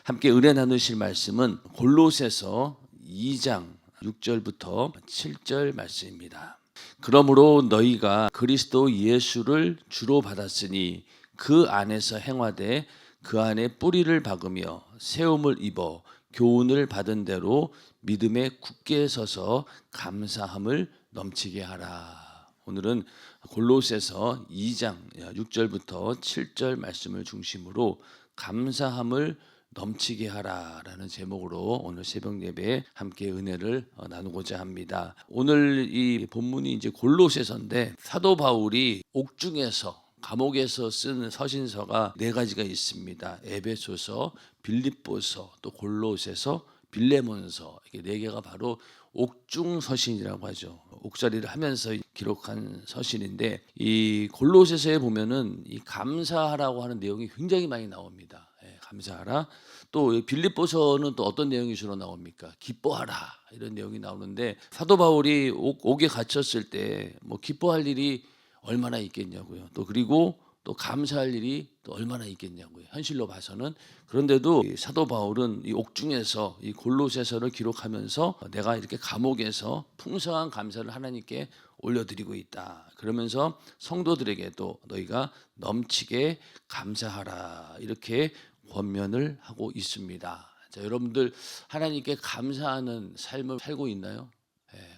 함께 은혜 나누실 말씀은 골로새서 2장 6절부터 7절 말씀입니다. 그러므로 너희가 그리스도 예수를 주로 받았으니 그 안에서 행하되 그 안에 뿌리를 박으며 세움을 입어 교훈을 받은 대로 믿음에 굳게 서서 감사함을 넘치게 하라. 오늘은 골로새서 2장 6절부터 7절 말씀을 중심으로 감사함을 넘치게 하라라는 제목으로 오늘 새벽 예배에 함께 은혜를 나누고자 합니다. 오늘 이 본문이 이제 골로새서인데 사도 바울이 옥중에서 감옥에서 쓴 서신서가 네 가지가 있습니다. 에베소서, 빌립보서, 또 골로새서, 빌레몬서, 이게 네 개가 바로 옥중 서신이라고 하죠. 옥살이를 하면서 기록한 서신인데 이 골로새서에 보면은 이 감사하라고 하는 내용이 굉장히 많이 나옵니다. 감사하라. 또 빌립보서는 또 어떤 내용이 주로 나옵니까? 기뻐하라 이런 내용이 나오는데 사도 바울이 옥에 갇혔을 때 뭐 기뻐할 일이 얼마나 있겠냐고요. 또 그리고 또 감사할 일이 또 얼마나 있겠냐고요. 현실로 봐서는. 그런데도 이 사도 바울은 이 옥중에서 이 골로새서를 기록하면서 내가 이렇게 감옥에서 풍성한 감사를 하나님께 올려드리고 있다. 그러면서 성도들에게도 너희가 넘치게 감사하라 이렇게 권면을 하고 있습니다. 자, 여러분들 하나님께 감사하는 삶을 살고 있나요?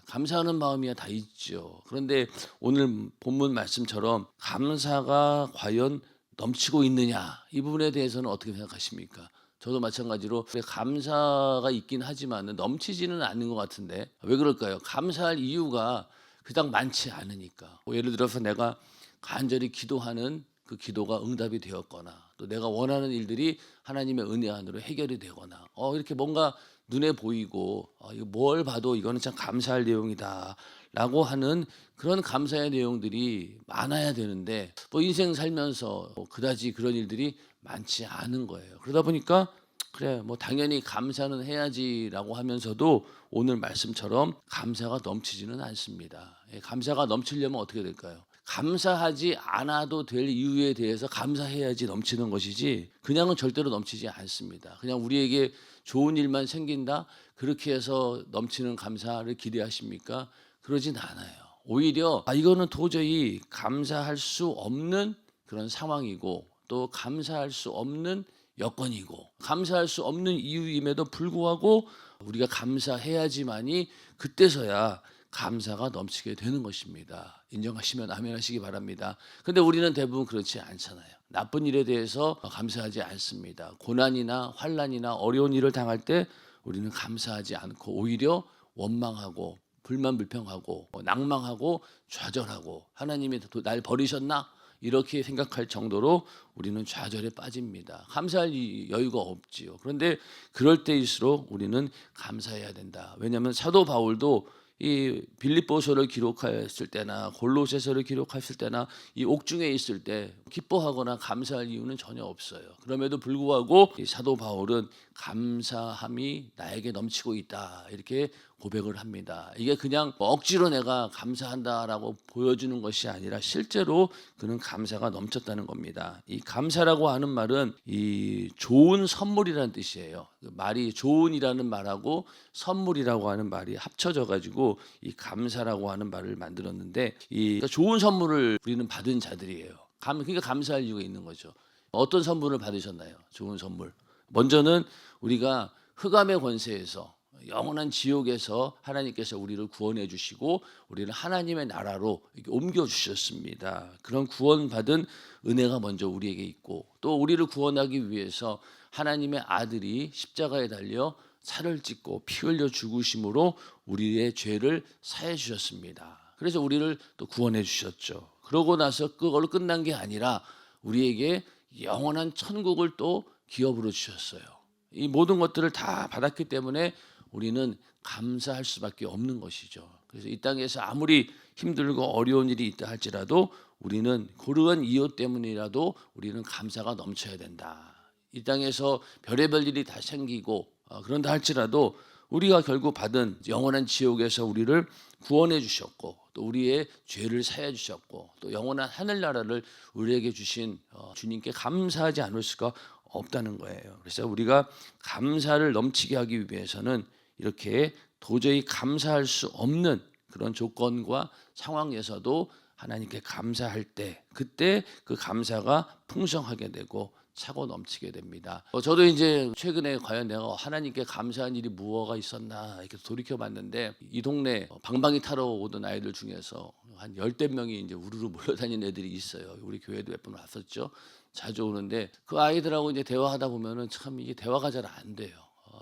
감사하는 마음이야 다 있죠. 그런데 오늘 본문 말씀처럼 감사가 과연 넘치고 있느냐 이 부분에 대해서는 어떻게 생각하십니까? 저도 마찬가지로 감사가 있긴 하지만 넘치지는 않는 것 같은데 왜 그럴까요? 감사할 이유가 그닥 많지 않으니까. 예를 들어서 내가 간절히 기도하는 그 기도가 응답이 되었거나 또 내가 원하는 일들이 하나님의 은혜 안으로 해결이 되거나 이렇게 뭔가 눈에 보이고 이거 뭘 봐도 이거는 참 감사할 내용이다라고 하는 그런 감사의 내용들이 많아야 되는데 뭐 인생 살면서 그다지 그런 일들이 많지 않은 거예요. 그러다 보니까 그래 뭐 당연히 감사는 해야지라고 하면서도 오늘 말씀처럼 감사가 넘치지는 않습니다. 감사가 넘치려면 어떻게 될까요? 감사하지 않아도 될 이유에 대해서 감사해야지 넘치는 것이지 그냥은 절대로 넘치지 않습니다. 그냥 우리에게 좋은 일만 생긴다 그렇게 해서 넘치는 감사를 기대하십니까? 그러진 않아요. 오히려 이거는 도저히 감사할 수 없는 그런 상황이고 또 감사할 수 없는 여건이고 감사할 수 없는 이유임에도 불구하고 우리가 감사해야지만이 그때서야 감사가 넘치게 되는 것입니다. 인정하시면 아멘 하시기 바랍니다. 근데 우리는 대부분 그렇지 않잖아요. 나쁜 일에 대해서 감사하지 않습니다. 고난이나 환난이나 어려운 일을 당할 때 우리는 감사하지 않고 오히려 원망하고 불만불평하고 낭망하고 좌절하고 하나님이 날 버리셨나? 이렇게 생각할 정도로 우리는 좌절에 빠집니다. 감사할 여유가 없지요. 그런데 그럴 때일수록 우리는 감사해야 된다. 왜냐하면 사도 바울도 이 빌립보서를 기록했을 때나 골로새서를 기록했을 때나 이 옥중에 있을 때 기뻐하거나 감사할 이유는 전혀 없어요. 그럼에도 불구하고 이 사도 바울은 감사함이 나에게 넘치고 있다 이렇게 고백을 합니다. 이게 그냥 억지로 내가 감사한다라고 보여주는 것이 아니라 실제로 그는 감사가 넘쳤다는 겁니다. 이 감사라고 하는 말은 이 좋은 선물이라는 뜻이에요. 그 말이 좋은이라는 말하고 선물이라고 하는 말이 합쳐져 가지고 이 감사라고 하는 말을 만들었는데 이 좋은 선물을 우리는 받은 자들이에요. 그러니까 감사할 이유가 있는 거죠. 어떤 선물을 받으셨나요? 좋은 선물. 먼저는 우리가 흑암의 권세에서 영원한 지옥에서 하나님께서 우리를 구원해 주시고 우리를 하나님의 나라로 이렇게 옮겨 주셨습니다. 그런 구원받은 은혜가 먼저 우리에게 있고 또 우리를 구원하기 위해서 하나님의 아들이 십자가에 달려 살을 찢고 피 흘려 죽으심으로 우리의 죄를 사해 주셨습니다. 그래서 우리를 또 구원해 주셨죠. 그러고 나서 그걸로 끝난 게 아니라 우리에게 영원한 천국을 또 기업으로 주셨어요. 이 모든 것들을 다 받았기 때문에 우리는 감사할 수밖에 없는 것이죠. 그래서 이 땅에서 아무리 힘들고 어려운 일이 있다 할지라도 우리는 그러한 이유 때문이라도 우리는 감사가 넘쳐야 된다. 이 땅에서 별의별 일이 다 생기고 그런다 할지라도 우리가 결국 받은 영원한 지옥에서 우리를 구원해 주셨고 또 우리의 죄를 사해 주셨고 또 영원한 하늘나라를 우리에게 주신 주님께 감사하지 않을 수가 없다는 거예요. 그래서 우리가 감사를 넘치게 하기 위해서는 이렇게 도저히 감사할 수 없는 그런 조건과 상황에서도 하나님께 감사할 때, 그때 그 감사가 풍성하게 되고 차고 넘치게 됩니다. 저도 이제 최근에 과연 내가 하나님께 감사한 일이 무엇가 있었나 이렇게 돌이켜봤는데, 이 동네 방방이 타러 오던 아이들 중에서 한 10대 명이 이제 우르르 몰려다니는 애들이 있어요. 우리 교회도 몇 번 왔었죠. 자주 오는데 그 아이들하고 이제 대화하다 보면은 참 이게 대화가 잘 안 돼요.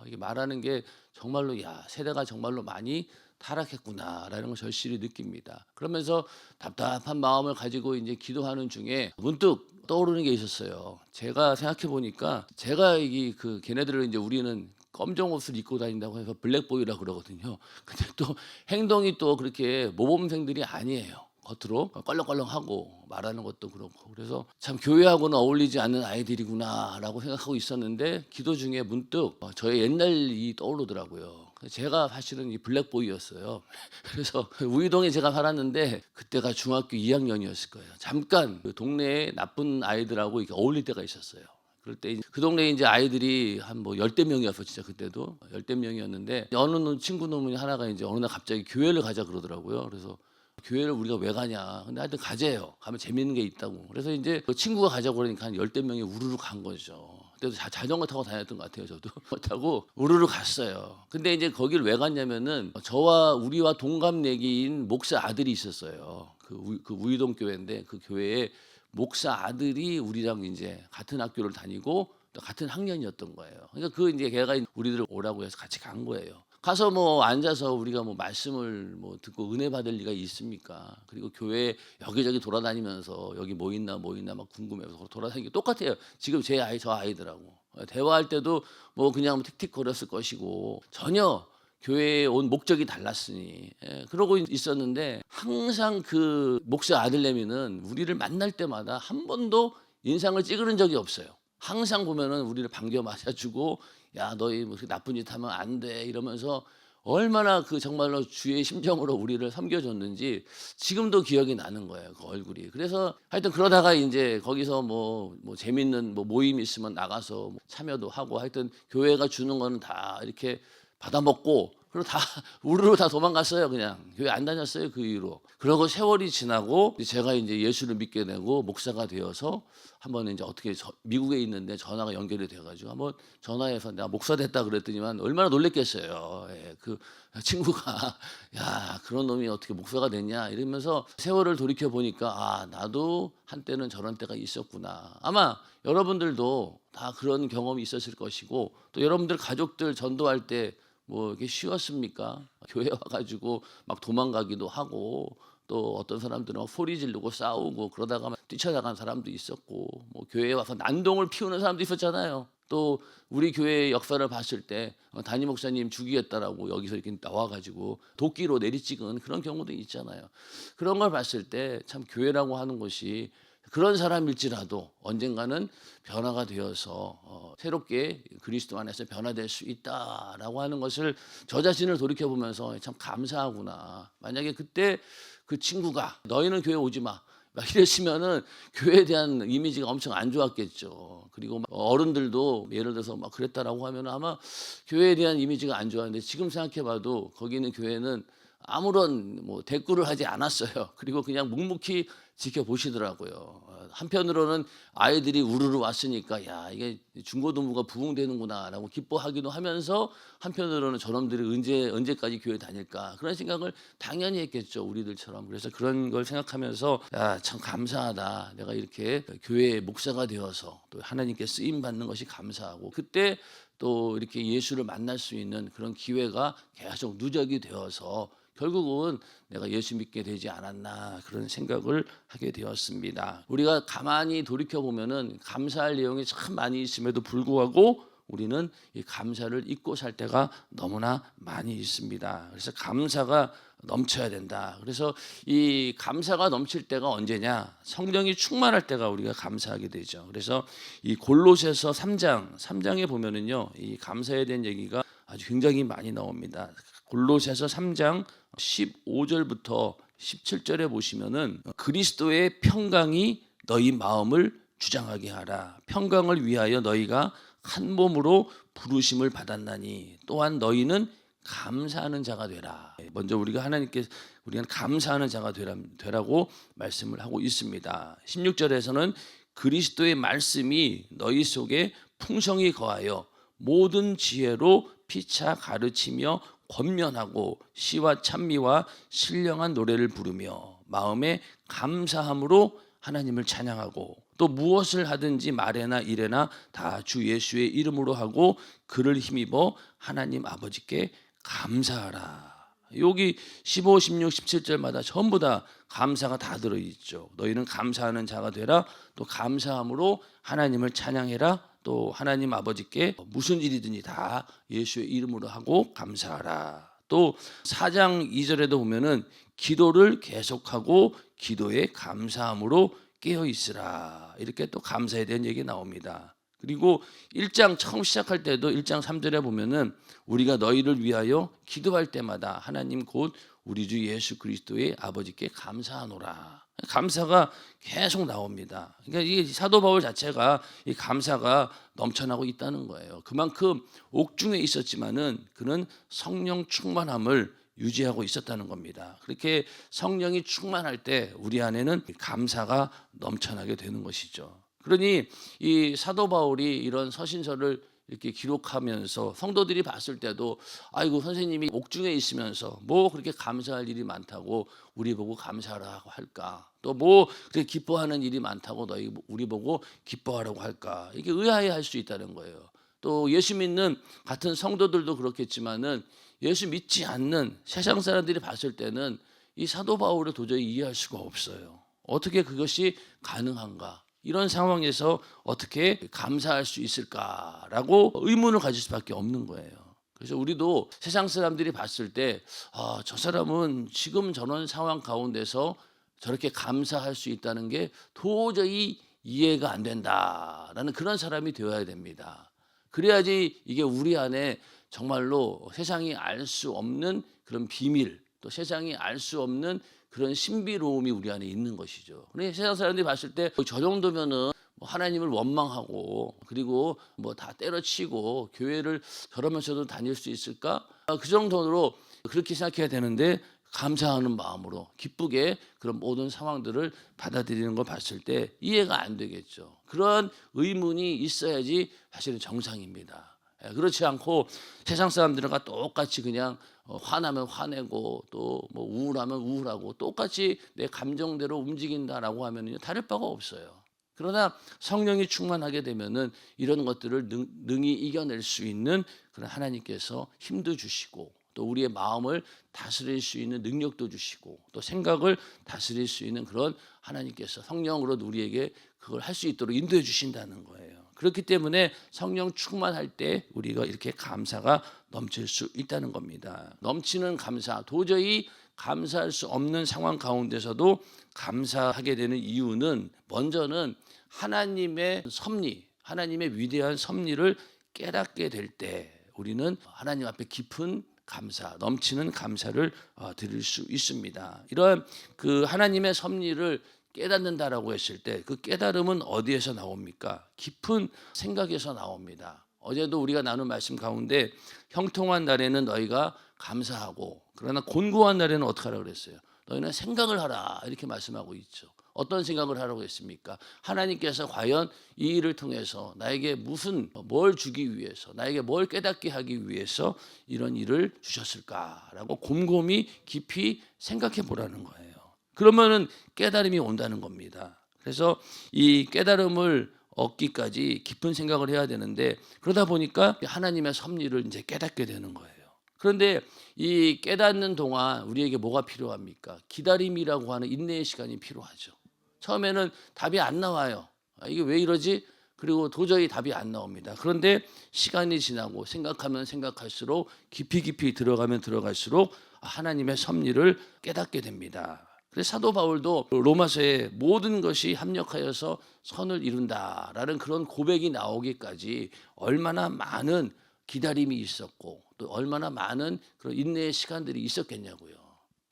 이게 말하는 게 정말로 세대가 정말로 많이 타락했구나라는 걸 절실히 느낍니다. 그러면서 답답한 마음을 가지고 이제 기도하는 중에 문득 떠오르는 게 있었어요. 제가 생각해 보니까 제가 걔네들을 이제 우리는 검정 옷을 입고 다닌다고 해서 블랙보이라고 그러거든요. 근데 또 행동이 또 그렇게 모범생들이 아니에요. 겉으로 껄렁껄렁하고 말하는 것도 그렇고, 그래서 참 교회하고는 어울리지 않는 아이들이구나라고 생각하고 있었는데 기도 중에 문득 저의 옛날 일이 떠오르더라고요. 제가 사실은 이 블랙보이였어요. 그래서 우이동에 제가 살았는데 그때가 중학교 2학년이었을 거예요. 잠깐 그 동네에 나쁜 아이들하고 이렇게 어울릴 때가 있었어요. 그럴 때 그 동네에 이제 아이들이 한 10대 명이었어. 진짜 그때도 10대 명이었는데 어느 친구 놈이 하나가 이제 어느 날 갑자기 교회를 가자 그러더라고요. 그래서 교회를 우리가 왜 가냐. 근데 하여튼 가재요. 가면 재밌는 게 있다고. 그래서 이제 그 친구가 가자고 그러니까 한 10대 명이 우르르 간 거죠. 그때도 자전거 타고 다녔던 것 같아요. 저도 타고 우르르 갔어요. 근데 이제 거기를 왜 갔냐면은 우리와 동갑내기인 목사 아들이 있었어요. 그 우이동 교회인데 그 교회에 목사 아들이 우리랑 이제 같은 학교를 다니고 또 같은 학년이었던 거예요. 그러니까 이제 걔가 우리들 오라고 해서 같이 간 거예요. 가서 앉아서 우리가 말씀을 듣고 은혜 받을 리가 있습니까? 그리고 교회 여기저기 돌아다니면서 여기 뭐 있나 막 궁금해서 돌아다니기 똑같아요. 지금 저 아이들하고 대화할 때도 그냥 틱틱거렸을 것이고 전혀 교회에 온 목적이 달랐으니 그러고 있었는데, 항상 그 목사 아들내미는 우리를 만날 때마다 한 번도 인상을 찌그른 적이 없어요. 항상 보면은 우리를 반겨 맞아주고, 야 너희 나쁜 짓 하면 안 돼 이러면서 얼마나 정말로 주의 심정으로 우리를 섬겨줬는지 지금도 기억이 나는 거예요, 그 얼굴이. 그래서 하여튼 그러다가 이제 거기서 재밌는 모임 있으면 나가서 참여도 하고, 하여튼 교회가 주는 거는 다 이렇게 받아먹고, 그리고 다 우르르 다 도망갔어요. 그냥 교회 안 다녔어요, 그 이후로. 그러고 세월이 지나고 제가 이제 예수를 믿게 되고 목사가 되어서 한번 이제 미국에 있는데 전화가 연결이 돼가지고 한번 전화해서 내가 목사 됐다 그랬더니만 얼마나 놀랬겠어요. 그 친구가 야 그런 놈이 어떻게 목사가 됐냐 이러면서 세월을 돌이켜 보니까 나도 한때는 저런 때가 있었구나. 아마 여러분들도 다 그런 경험이 있었을 것이고, 또 여러분들 가족들 전도할 때 이게 쉬웠습니까? 교회 와가지고 막 도망가기도 하고, 또 어떤 사람들은 소리 지르고 싸우고 그러다가 막 뛰쳐나간 사람도 있었고, 교회에 와서 난동을 피우는 사람도 있었잖아요. 또 우리 교회의 역사를 봤을 때 담임 목사님 죽이겠다라고 여기서 이렇게 나와가지고 도끼로 내리찍은 그런 경우도 있잖아요. 그런 걸 봤을 때 참 교회라고 하는 것이 그런 사람일지라도 언젠가는 변화가 되어서 새롭게 그리스도 안에서 변화될 수 있다라고 하는 것을 저 자신을 돌이켜보면서 참 감사하구나. 만약에 그때 그 친구가 너희는 교회 오지 마 막 이랬으면은 교회에 대한 이미지가 엄청 안 좋았겠죠. 그리고 어른들도 예를 들어서 막 그랬다라고 하면 아마 교회에 대한 이미지가 안 좋았는데, 지금 생각해봐도 거기 있는 교회는 아무런 대꾸를 하지 않았어요. 그리고 그냥 묵묵히 지켜보시더라고요. 한편으로는 아이들이 우르르 왔으니까 야 이게 중고등부가 부흥되는구나라고 기뻐하기도 하면서, 한편으로는 저놈들이 언제까지 교회 다닐까 그런 생각을 당연히 했겠죠, 우리들처럼. 그래서 그런 걸 생각하면서 야 참 감사하다, 내가 이렇게 교회의 목사가 되어서 또 하나님께 쓰임 받는 것이 감사하고, 그때 또 이렇게 예수를 만날 수 있는 그런 기회가 계속 누적이 되어서 결국은 내가 예수 믿게 되지 않았나 그런 생각을 하게 되었습니다. 우리가 가만히 돌이켜 보면은 감사할 내용이 참 많이 있음에도 불구하고 우리는 이 감사를 잊고 살 때가 너무나 많이 있습니다. 그래서 감사가 넘쳐야 된다. 그래서 이 감사가 넘칠 때가 언제냐? 성령이 충만할 때가 우리가 감사하게 되죠. 그래서 이 골로새서 3장에 보면은요, 이 감사에 대한 얘기가 아주 굉장히 많이 나옵니다. 골로새서 3장 15절부터 17절에 보시면은 그리스도의 평강이 너희 마음을 주장하게 하라. 평강을 위하여 너희가 한 몸으로 부르심을 받았나니 또한 너희는 감사하는 자가 되라. 먼저 우리가 감사하는 자가 되라고 말씀을 하고 있습니다. 16절에서는 그리스도의 말씀이 너희 속에 풍성히 거하여 모든 지혜로 피차 가르치며 권면하고 시와 찬미와 신령한 노래를 부르며 마음에 감사함으로 하나님을 찬양하고 또 무엇을 하든지 말에나 일에나 다 주 예수의 이름으로 하고 그를 힘입어 하나님 아버지께 감사하라. 여기 15, 16, 17절마다 전부 다 감사가 다 들어있죠. 너희는 감사하는 자가 되라. 또 감사함으로 하나님을 찬양해라. 또 하나님 아버지께 무슨 일이든지 다 예수의 이름으로 하고 감사하라. 또 4장 2절에도 보면은 기도를 계속하고 기도에 감사함으로 깨어 있으라. 이렇게 또 감사에 대한 얘기 나옵니다. 그리고 1장 처음 시작할 때도 1장 3절에 보면은 우리가 너희를 위하여 기도할 때마다 하나님 곧 우리 주 예수 그리스도의 아버지께 감사하노라. 감사가 계속 나옵니다. 그러니까 이 사도 바울 자체가 이 감사가 넘쳐나고 있다는 거예요. 그만큼 옥중에 있었지만은 그는 성령 충만함을 유지하고 있었다는 겁니다. 그렇게 성령이 충만할 때 우리 안에는 감사가 넘쳐나게 되는 것이죠. 그러니 이 사도 바울이 이런 서신서를 이렇게 기록하면서 성도들이 봤을 때도 아이고 선생님이 옥중에 있으면서 뭐 그렇게 감사할 일이 많다고 우리 보고 감사하라고 할까? 또 뭐 그렇게 기뻐하는 일이 많다고 너희 우리 보고 기뻐하라고 할까? 이게 의아해할 수 있다는 거예요. 또 예수 믿는 같은 성도들도 그렇겠지만은 예수 믿지 않는 세상 사람들이 봤을 때는 이 사도 바울을 도저히 이해할 수가 없어요. 어떻게 그것이 가능한가? 이런 상황에서 어떻게 감사할 수 있을까라고 의문을 가질 수밖에 없는 거예요. 그래서 우리도 세상 사람들이 봤을 때 저 사람은 지금 저런 상황 가운데서 저렇게 감사할 수 있다는 게 도저히 이해가 안 된다라는 그런 사람이 되어야 됩니다. 그래야지 이게 우리 안에 정말로 세상이 알 수 없는 그런 비밀, 또 세상이 알 수 없는 그런 신비로움이 우리 안에 있는 것이죠. 그러니까 세상 사람들이 봤을 때 저 정도면은 하나님을 원망하고 그리고 뭐 다 때려치고 교회를 저러면서도 다닐 수 있을까? 그 정도로 그렇게 생각해야 되는데 감사하는 마음으로 기쁘게 그런 모든 상황들을 받아들이는 걸 봤을 때 이해가 안 되겠죠. 그런 의문이 있어야지 사실은 정상입니다. 그렇지 않고 세상 사람들과 똑같이 그냥 화나면 화내고 또 뭐 우울하면 우울하고 똑같이 내 감정대로 움직인다라고 하면 다를 바가 없어요. 그러나 성령이 충만하게 되면은 이런 것들을 능히 이겨낼 수 있는 그런 하나님께서 힘도 주시고 또 우리의 마음을 다스릴 수 있는 능력도 주시고 또 생각을 다스릴 수 있는 그런 하나님께서 성령으로 우리에게 그걸 할 수 있도록 인도해 주신다는 거예요. 그렇기 때문에 성령 충만할 때 우리가 이렇게 감사가 넘칠 수 있다는 겁니다. 넘치는 감사, 도저히 감사할 수 없는 상황 가운데서도 감사하게 되는 이유는 먼저는 하나님의 섭리, 하나님의 위대한 섭리를 깨닫게 될 때 우리는 하나님 앞에 깊은 감사, 넘치는 감사를 드릴 수 있습니다. 이런 그 하나님의 섭리를 깨닫는다라고 했을 때 그 깨달음은 어디에서 나옵니까? 깊은 생각에서 나옵니다. 어제도 우리가 나눈 말씀 가운데 형통한 날에는 너희가 감사하고 그러나 곤고한 날에는 어떻게 하라고 그랬어요? 너희는 생각을 하라 이렇게 말씀하고 있죠. 어떤 생각을 하라고 했습니까? 하나님께서 과연 이 일을 통해서 나에게 뭘 주기 위해서 나에게 뭘 깨닫게 하기 위해서 이런 일을 주셨을까라고 곰곰이 깊이 생각해 보라는 거예요. 그러면은 깨달음이 온다는 겁니다. 그래서 이 깨달음을 얻기까지 깊은 생각을 해야 되는데 그러다 보니까 하나님의 섭리를 이제 깨닫게 되는 거예요. 그런데 이 깨닫는 동안 우리에게 뭐가 필요합니까? 기다림이라고 하는 인내의 시간이 필요하죠. 처음에는 답이 안 나와요. 이게 왜 이러지? 그리고 도저히 답이 안 나옵니다. 그런데 시간이 지나고 생각하면 생각할수록 깊이 들어가면 들어갈수록 하나님의 섭리를 깨닫게 됩니다. 그래서 사도 바울도 로마서에 모든 것이 합력하여서 선을 이룬다라는 그런 고백이 나오기까지 얼마나 많은 기다림이 있었고 또 얼마나 많은 그런 인내의 시간들이 있었겠냐고요.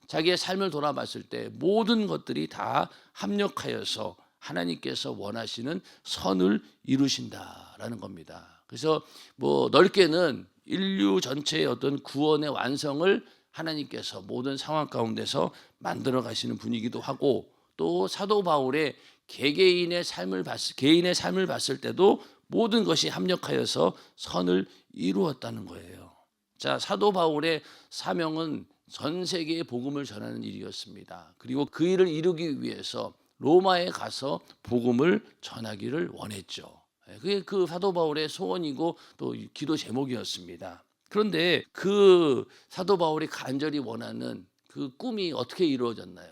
자기의 삶을 돌아봤을 때 모든 것들이 다 합력하여서 하나님께서 원하시는 선을 이루신다라는 겁니다. 그래서 뭐 넓게는 인류 전체의 어떤 구원의 완성을 하나님께서 모든 상황 가운데서 만들어 가시는 분이기도 하고, 또 사도 바울의 개개인의 삶을 봤을 때도 모든 것이 합력하여서 선을 이루었다는 거예요. 자, 사도 바울의 사명은 전 세계에 복음을 전하는 일이었습니다. 그리고 그 일을 이루기 위해서 로마에 가서 복음을 전하기를 원했죠. 그게 그 사도 바울의 소원이고 또 기도 제목이었습니다. 그런데 그 사도 바울이 간절히 원하는 그 꿈이 어떻게 이루어졌나요?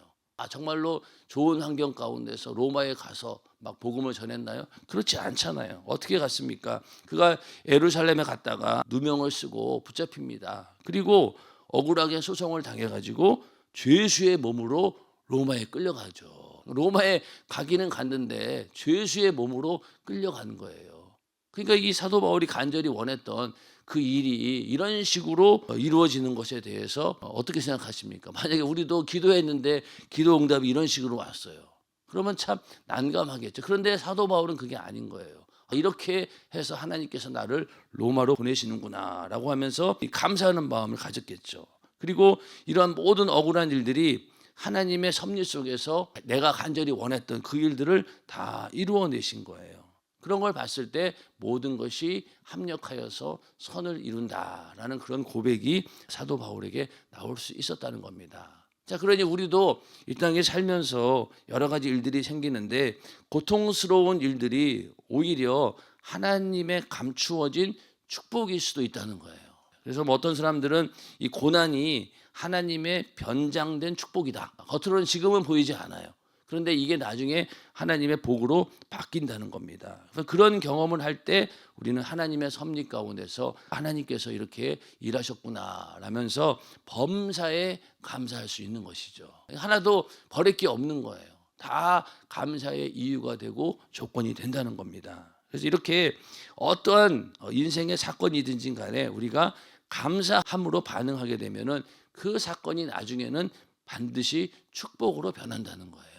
정말로 좋은 환경 가운데서 로마에 가서 막 복음을 전했나요? 그렇지 않잖아요. 어떻게 갔습니까? 그가 예루살렘에 갔다가 누명을 쓰고 붙잡힙니다. 그리고 억울하게 소송을 당해가지고 죄수의 몸으로 로마에 끌려가죠. 로마에 가기는 갔는데 죄수의 몸으로 끌려간 거예요. 그러니까 이 사도 바울이 간절히 원했던 그 일이 이런 식으로 이루어지는 것에 대해서 어떻게 생각하십니까? 만약에 우리도 기도했는데 기도 응답이 이런 식으로 왔어요. 그러면 참 난감하겠죠. 그런데 사도 바울은 그게 아닌 거예요. 이렇게 해서 하나님께서 나를 로마로 보내시는구나 라고 하면서 감사하는 마음을 가졌겠죠. 그리고 이러한 모든 억울한 일들이 하나님의 섭리 속에서 내가 간절히 원했던 그 일들을 다 이루어내신 거예요. 그런 걸 봤을 때 모든 것이 합력하여서 선을 이룬다라는 그런 고백이 사도 바울에게 나올 수 있었다는 겁니다. 자, 그러니 우리도 이 땅에 살면서 여러 가지 일들이 생기는데 고통스러운 일들이 오히려 하나님의 감추어진 축복일 수도 있다는 거예요. 그래서 뭐 어떤 사람들은 이 고난이 하나님의 변장된 축복이다. 겉으로는 지금은 보이지 않아요. 그런데 이게 나중에 하나님의 복으로 바뀐다는 겁니다. 그래서 그런 경험을 할 때 우리는 하나님의 섭리 가운데서 하나님께서 이렇게 일하셨구나 라면서 범사에 감사할 수 있는 것이죠. 하나도 버릴 게 없는 거예요. 다 감사의 이유가 되고 조건이 된다는 겁니다. 그래서 이렇게 어떠한 인생의 사건이든지 간에 우리가 감사함으로 반응하게 되면은 그 사건이 나중에는 반드시 축복으로 변한다는 거예요.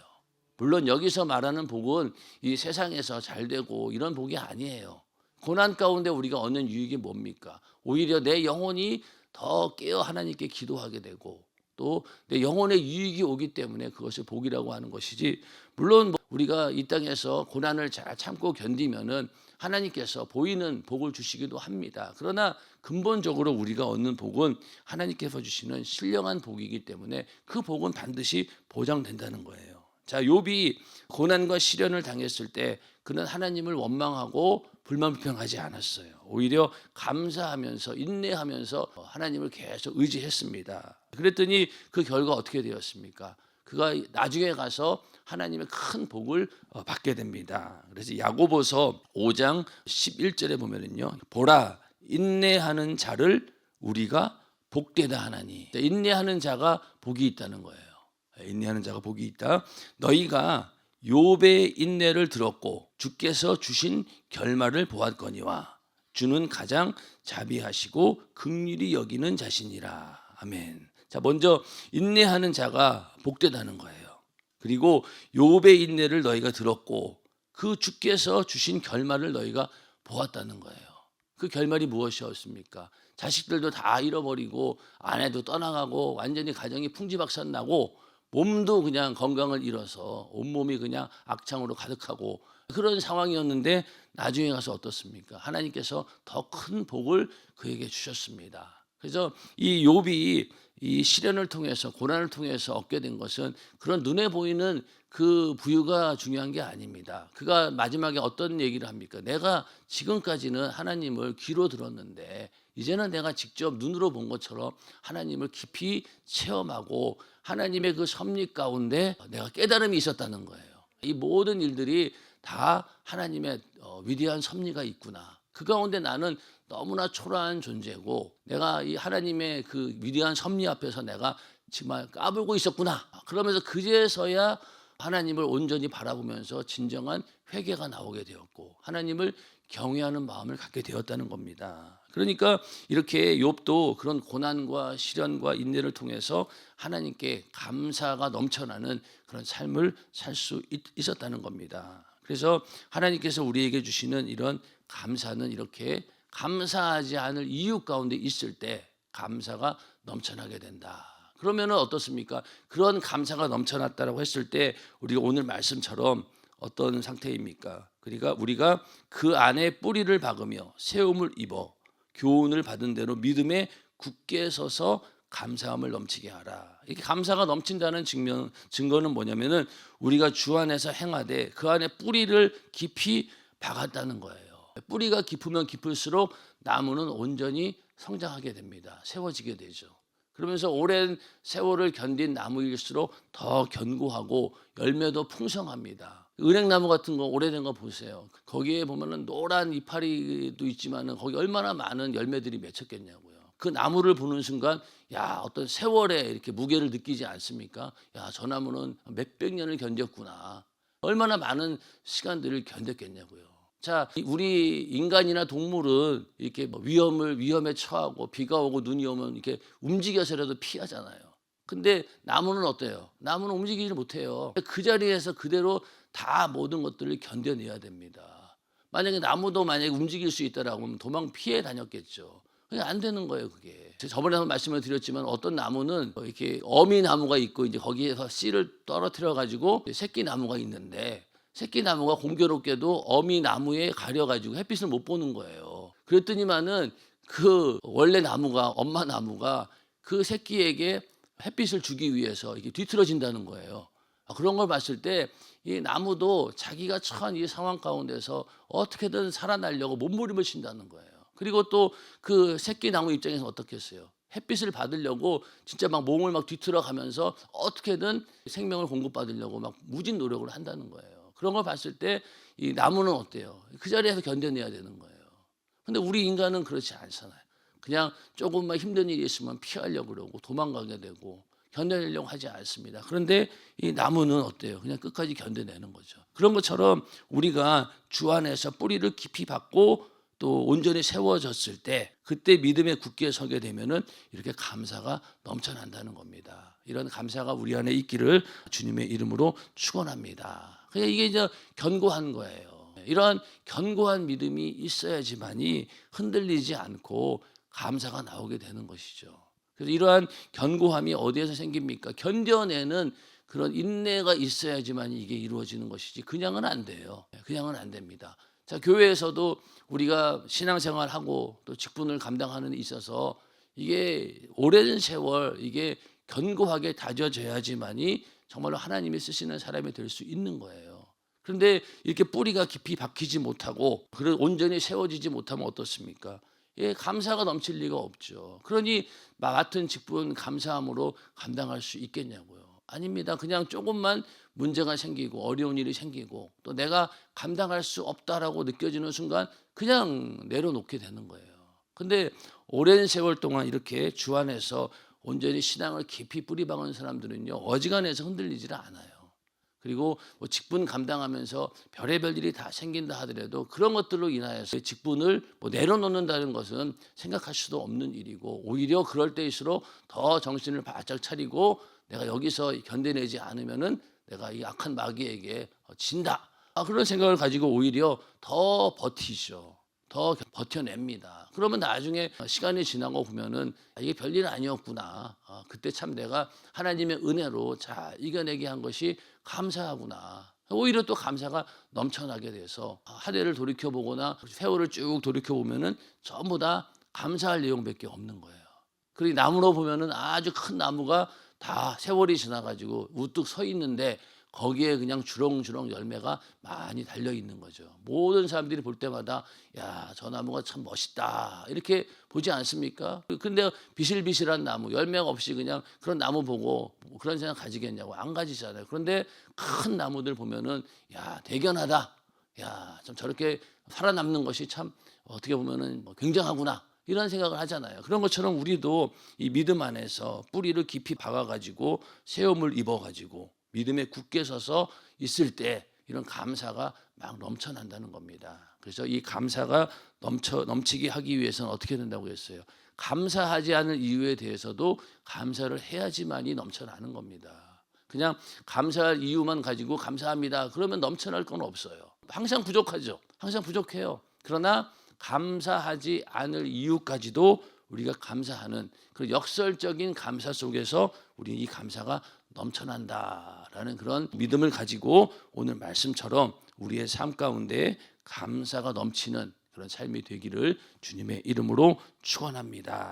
물론 여기서 말하는 복은 이 세상에서 잘 되고 이런 복이 아니에요. 고난 가운데 우리가 얻는 유익이 뭡니까? 오히려 내 영혼이 더 깨어 하나님께 기도하게 되고 또 내 영혼의 유익이 오기 때문에 그것을 복이라고 하는 것이지, 물론 우리가 이 땅에서 고난을 잘 참고 견디면은 하나님께서 보이는 복을 주시기도 합니다. 그러나 근본적으로 우리가 얻는 복은 하나님께서 주시는 신령한 복이기 때문에 그 복은 반드시 보장된다는 거예요. 자, 욥이 고난과 시련을 당했을 때 그는 하나님을 원망하고 불만불평하지 않았어요. 오히려 감사하면서 인내하면서 하나님을 계속 의지했습니다. 그랬더니 그 결과 어떻게 되었습니까? 그가 나중에 가서 하나님의 큰 복을 받게 됩니다. 그래서 야고보서 5장 11절에 보면은요, 보라, 인내하는 자를 우리가 복되다 하나니. 인내하는 자가 복이 있다는 거예요. 인내하는 자가 복이 있다. 너희가 욥의 인내를 들었고 주께서 주신 결말을 보았거니와 주는 가장 자비하시고 긍휼히 여기는 자신이라. 아멘. 자, 먼저 인내하는 자가 복되다는 거예요. 그리고 욥의 인내를 너희가 들었고 그 주께서 주신 결말을 너희가 보았다는 거예요. 그 결말이 무엇이었습니까? 자식들도 다 잃어버리고 아내도 떠나가고 완전히 가정이 풍지박산나고 몸도 그냥 건강을 잃어서 온몸이 그냥 악창으로 가득하고 그런 상황이었는데 나중에 가서 어떻습니까? 하나님께서 더 큰 복을 그에게 주셨습니다. 그래서 이 욥이 이 시련을 통해서 고난을 통해서 얻게 된 것은 그런 눈에 보이는 그 부유가 중요한 게 아닙니다. 그가 마지막에 어떤 얘기를 합니까? 내가 지금까지는 하나님을 귀로 들었는데 이제는 내가 직접 눈으로 본 것처럼 하나님을 깊이 체험하고 하나님의 그 섭리 가운데 내가 깨달음이 있었다는 거예요. 이 모든 일들이 다 하나님의 위대한 섭리가 있구나. 그 가운데 나는 너무나 초라한 존재고 내가 이 하나님의 그 위대한 섭리 앞에서 내가 정말 까불고 있었구나. 그러면서 그제서야 하나님을 온전히 바라보면서 진정한 회개가 나오게 되었고 하나님을 경외하는 마음을 갖게 되었다는 겁니다. 그러니까 이렇게 욥도 그런 고난과 시련과 인내를 통해서 하나님께 감사가 넘쳐나는 그런 삶을 살 수 있었다는 겁니다. 그래서 하나님께서 우리에게 주시는 이런 감사는 이렇게 감사하지 않을 이유 가운데 있을 때 감사가 넘쳐나게 된다. 그러면은 어떻습니까? 그런 감사가 넘쳐났다라고 했을 때 우리가 오늘 말씀처럼 어떤 상태입니까? 그러니까 우리가 그 안에 뿌리를 박으며 세움을 입어 교훈을 받은 대로 믿음에 굳게 서서 감사함을 넘치게 하라. 이렇게 감사가 넘친다는 증거는 뭐냐면은 우리가 주 안에서 행하되 그 안에 뿌리를 깊이 박았다는 거예요. 뿌리가 깊으면 깊을수록 나무는 온전히 성장하게 됩니다. 세워지게 되죠. 그러면서 오랜 세월을 견딘 나무일수록 더 견고하고 열매도 풍성합니다. 은행나무 같은 거 오래된 거 보세요. 거기에 보면은 노란 이파리도 있지만은 거기 얼마나 많은 열매들이 맺혔겠냐고요. 그 나무를 보는 순간 야 어떤 세월에 이렇게 무게를 느끼지 않습니까? 야 저 나무는 몇백 년을 견뎠구나. 얼마나 많은 시간들을 견뎠겠냐고요. 자, 우리 인간이나 동물은 이렇게 뭐 위험에 처하고 비가 오고 눈이 오면 이렇게 움직여서라도 피하잖아요. 근데 나무는 어때요? 나무는 움직이지 못해요. 그 자리에서 그대로 다 모든 것들을 견뎌내야 됩니다. 만약에 움직일 수 있다라고 하면 도망 피해 다녔겠죠. 그게 안 되는 거예요, 그게. 저번에 한번 말씀을 드렸지만 어떤 나무는 이렇게 어미 나무가 있고 이제 거기에서 씨를 떨어뜨려 가지고 새끼 나무가 있는데 새끼 나무가 공교롭게도 어미 나무에 가려가지고 햇빛을 못 보는 거예요. 그랬더니만은 그 원래 나무가 엄마 나무가 그 새끼에게 햇빛을 주기 위해서 이게 뒤틀어진다는 거예요. 그런 걸 봤을 때 이 나무도 자기가 처한 이 상황 가운데서 어떻게든 살아나려고 몸부림을 친다는 거예요. 그리고 또 그 새끼 나무 입장에서 어떻겠어요? 햇빛을 받으려고 진짜 막 몸을 막 뒤틀어가면서 어떻게든 생명을 공급받으려고 막 무진 노력을 한다는 거예요. 그런 걸 봤을 때 이 나무는 어때요? 그 자리에서 견뎌내야 되는 거예요. 근데 우리 인간은 그렇지 않잖아요. 그냥 조금만 힘든 일이 있으면 피하려고 그러고 도망가게 되고 견뎌내려고 하지 않습니다. 그런데 이 나무는 어때요? 그냥 끝까지 견뎌내는 거죠. 그런 것처럼 우리가 주 안에서 뿌리를 깊이 박고 또 온전히 세워졌을 때 그때 믿음에 굳게 서게 되면은 이렇게 감사가 넘쳐난다는 겁니다. 이런 감사가 우리 안에 있기를 주님의 이름으로 축원합니다. 그러니까 이게 이제 견고한 거예요. 이러한 견고한 믿음이 있어야지만이 흔들리지 않고 감사가 나오게 되는 것이죠. 그래서 이러한 견고함이 어디에서 생깁니까? 견뎌내는 그런 인내가 있어야지만 이게 이루어지는 것이지 그냥은 안 돼요. 그냥은 안 됩니다. 자, 교회에서도 우리가 신앙생활하고 또 직분을 감당하는 데 있어서 이게 오랜 세월 이게 견고하게 다져져야지만이 정말로 하나님이 쓰시는 사람이 될 수 있는 거예요. 그런데 이렇게 뿌리가 깊이 박히지 못하고 온전히 세워지지 못하면 어떻습니까? 예, 감사가 넘칠 리가 없죠. 그러니 맡은 직분 감사함으로 감당할 수 있겠냐고요. 아닙니다. 그냥 조금만 문제가 생기고 어려운 일이 생기고 또 내가 감당할 수 없다라고 느껴지는 순간 그냥 내려놓게 되는 거예요. 근데 오랜 세월 동안 이렇게 주 안에서 온전히 신앙을 깊이 뿌리 박은 사람들은요 어지간해서 흔들리지를 않아요. 그리고 뭐 직분 감당하면서 별의별 일이 다 생긴다 하더라도 그런 것들로 인하여서 직분을 뭐 내려놓는다는 것은 생각할 수도 없는 일이고 오히려 그럴 때일수록 더 정신을 바짝 차리고 내가 여기서 견뎌내지 않으면은 내가 이 악한 마귀에게 진다. 그런 생각을 가지고 오히려 더 버티죠. 더 버텨냅니다. 그러면 나중에 시간이 지나고 보면은 이게 별일 아니었구나. 그때 참 내가 하나님의 은혜로 잘 이겨내게 한 것이 감사하구나. 오히려 또 감사가 넘쳐나게 돼서 한 해를 돌이켜보거나 세월을 쭉 돌이켜보면은 전부 다 감사할 내용밖에 없는 거예요. 그리고 나무로 보면은 아주 큰 나무가 다 세월이 지나가지고 우뚝 서 있는데 거기에 그냥 주렁주렁 열매가 많이 달려 있는 거죠. 모든 사람들이 볼 때마다 야, 저 나무가 참 멋있다 이렇게 보지 않습니까? 근데 비실비실한 나무 열매가 없이 그냥 그런 나무 보고 뭐 그런 생각 가지겠냐고 안 가지잖아요. 그런데 큰 나무들 보면은 야, 대견하다. 야, 참 저렇게 살아남는 것이 참 어떻게 보면은 뭐 굉장하구나. 이런 생각을 하잖아요. 그런 것처럼 우리도 이 믿음 안에서 뿌리를 깊이 박아가지고 세움을 입어가지고 믿음에 굳게 서서 있을 때 이런 감사가 막 넘쳐난다는 겁니다. 그래서 이 감사가 넘치게 하기 위해서는 어떻게 된다고 했어요? 감사하지 않을 이유에 대해서도 감사를 해야지만이 넘쳐나는 겁니다. 그냥 감사할 이유만 가지고 감사합니다. 그러면 넘쳐날 건 없어요. 항상 부족하죠. 항상 부족해요. 그러나 감사하지 않을 이유까지도 우리가 감사하는 그 역설적인 감사 속에서 우리 이 감사가 넘쳐난다라는 그런 믿음을 가지고 오늘 말씀처럼 우리의 삶 가운데 감사가 넘치는 그런 삶이 되기를 주님의 이름으로 축원합니다.